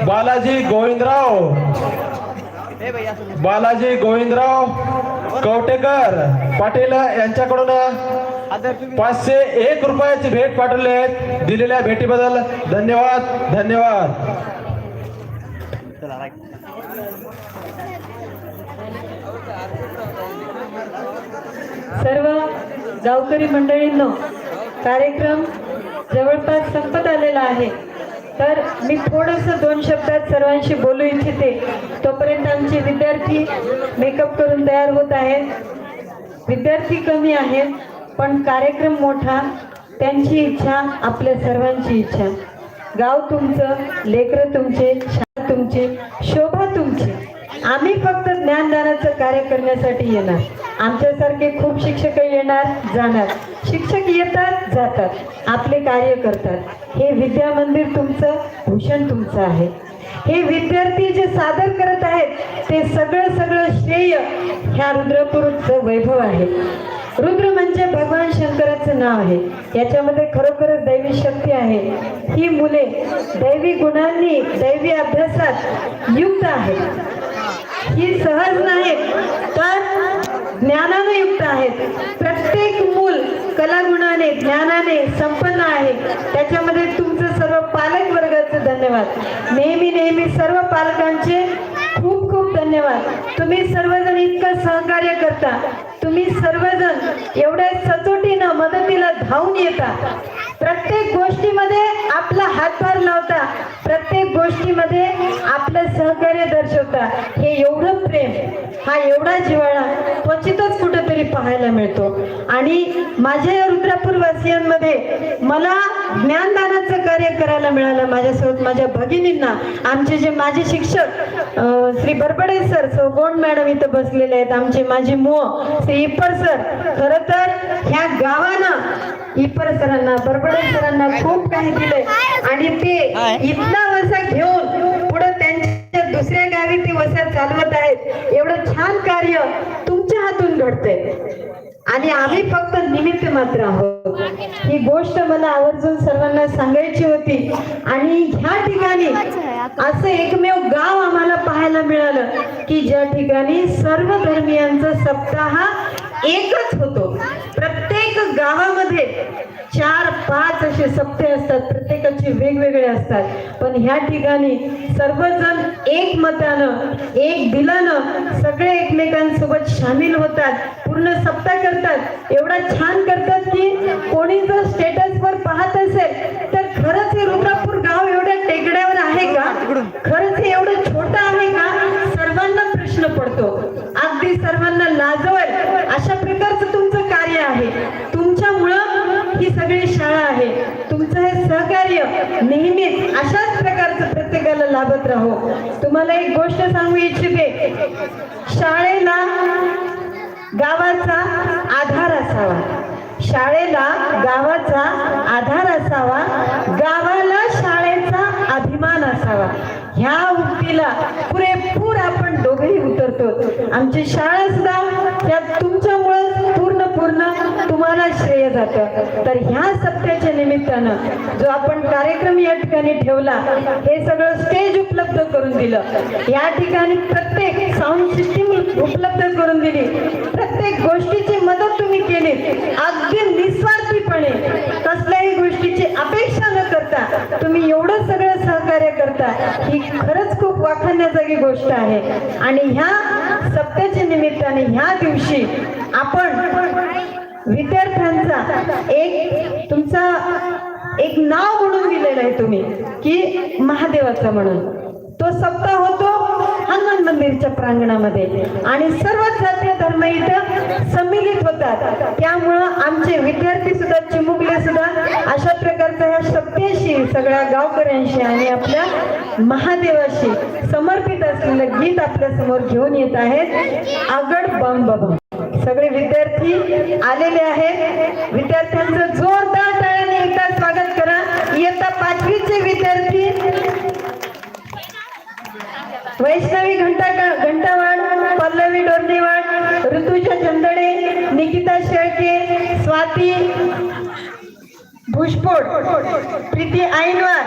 बालाजी गोविंदराव कवटेकर पाटील यांच्याकडून 501 रुपयाची भेट पाठवली आहे. दिलेल्या भेटीबद्दल धन्यवाद. धन्यवाद. सर्व गावकरी मंडळींनो, कार्यक्रम जवळपास संपत आलेला आहे, तर मी थोडंसं 2 शब्दात सर्वांशी बोलू इच्छिते. तोपर्यंत आमचे विद्यार्थी मेकअप करून तयार होत आहेत. विद्यार्थी कमी आहेत पण कार्यक्रम मोठा. त्यांची इच्छा आपल्या सर्वांची इच्छा. गाव तुमचं, लेकरं तुमचे, शाळा तुमची, शोभा तुमची. आम्ही फक्त ज्ञानदानाचं कार्य करण्यासाठी येणार. आमच्यासारखे खूप शिक्षक येणार जाणार. शिक्षक येतात जातात, आपले कार्य करतात. हे विद्या मंदिर तुमचं, भूषण तुमचं आहे. हे विद्यार्थी जे सादर करत आहेत ते सगळं श्रेय ह्या रुद्रपूरचं वैभव आहे. रुद्र म्हणजे भगवान शंकराचं नाव आहे. याच्यामध्ये खरोखरच दैवी शक्ती आहे. ही मुले दैवी गुणांनी, दैवी अभ्यासात युक्त आहेत. ही सहज नाही तर ज्ञानाने युक्त आहेत. प्रत्येक मूल कलागुणाने, ज्ञानाने संपन्न आहे. त्याच्यामध्ये तुमचं सर्व पालक वर्गाचं धन्यवाद. नेहमी सर्व पालकांचे खूप खूप धन्यवाद. तुम्ही सर्वजण इतकं सहकार्य करता. तुम्ही सर्वजण एवढ्या सचोटीनं मदतीला धावून येता. प्रत्येक गोष्टीमध्ये आपला हातभार लावता. प्रत्येक गोष्टीमध्ये आपलं सहकार्य दर्शवता. हे एवढं प्रेम, हा एवढा जिव्हाळा क्वचितच कुठेतरी पाहायला मिळतो. आणि माझ्या रुद्रपूर वासियांमध्ये मला ज्ञानदानाचं कार्य करायला मिळालं. माझ्यासोबत माझ्या भगिनींना, आमचे जे माझे शिक्षक श्री बरबडे सर, सो गोंड मॅडम इथं बसलेले आहेत. आमचे माझी श्री इपर सर. खरं तर ह्या गावानं इपर सरांना, बरबडे सरांना खूप काही दिलंय आणि ते इथला वसा घेऊन पुढे त्यांच्या दुसऱ्या गावी ते वसा चालवत आहेत. एवढं छान कार्य तुमच्या हातून घडतंय आणि आम्ही फक्त निमित्त मात्र आहोत. ही गोष्ट मला आवर्जून सर्वांना सांगायची होती. आणि ह्या ठिकाणी असं एकमेव गाव आम्हाला पाहायला मिळालं की ज्या ठिकाणी सर्व धर्मियांचा सप्ताह एकच होतो. प्रत्येक गावामध्ये 4-5 असे सप्ते असतात, प्रत्येकाचे वेगवेगळे असतात. पण ह्या ठिकाणी सर्वजण एक मतानं, एक दिलानं सगळे एकमेकांसोबत सामील होतात. पूर्ण सप्ताह करतात. एवढा छान करतात की कोणी जर स्टेटसवर पाहत असेल तर खरंच हे रुद्रपूर गाव एवढ्या टेकड्यावर आहे का? खरंच हे एवढं छोटं आहे का? सर्वांना प्रश्न पडतो. अगदी सर्वांना लाजवेल अशा प्रकारचं तुमचं कार्य आहे. तुमच्यामुळं ही सगळी शाळा आहे. तुमचं हे सहकार्य नेहमीच अशाच प्रकारचं प्रत्येकाला लाभत राहो. तुम्हाला एक गोष्ट सांगू इच्छिते. शाळेला गावाचा आधार असावा. शाळेला गावाचा आधार असावा. गावाला शाळेचा अभिमान असावा. ह्या उक्तीला पुरेपूर आपण दोघेही उतरतो. आमची शाळा सुद्धा त्या तुमच्यामुळे पूर्ण तुम्हाला श्रेय जातं. तर ह्या सप्त्याच्या निमित्तानं जो आपण कार्यक्रम या ठिकाणी ठेवला, हे सगळं स्टेज उपलब्ध करून दिलं. या ठिकाणी प्रत्येक साऊंड सिस्टीम उपलब्ध करून दिली. प्रत्येक गोष्टीची मदत तुम्ही केली. अगदी निस्वार्थीपणे, कसल्याही गोष्टीची अपेक्षा न करता तुम्ही एवढं सगळं सहकार्य करता. ही खरंच खूप वाखाणण्याजोगी गोष्ट आहे. आणि ह्या सप्त्याच्या निमित्ताने ह्या दिवशी आपण विद्यार्थ्यांचा तुमचा एक नाव म्हणून दिलेलं आहे तुम्ही की महादेवाचा म्हणून. तो सप्ताह होतो हनुमान मंदिरच्या प्रांगणामध्ये आणि सर्वच जातीय धर्म इथं सम्मिलित होतात. त्यामुळं आमचे विद्यार्थी सुद्धा, चिमुकले सुद्धा अशा प्रकारच्या ह्या सप्त्याशी, सगळ्या गावकऱ्यांशी आणि आपल्या महादेवाशी समर्पित असलेलं गीत आपल्या समोर घेऊन येत आहेत. आगड बम बम. सगळे विद्यार्थी आलेले आहेत. विद्यार्थ्यांचं जोरदार टाळ्याने एकदा स्वागत करा. इयत्ता 5वीचे विद्यार्थी वैष्णवी घंटावाड, पल्लवी डोर्नेवाड, ऋतुजा चंदडे, निकिता शेळके, स्वाती भुजपोट, प्रीती ऐनवार.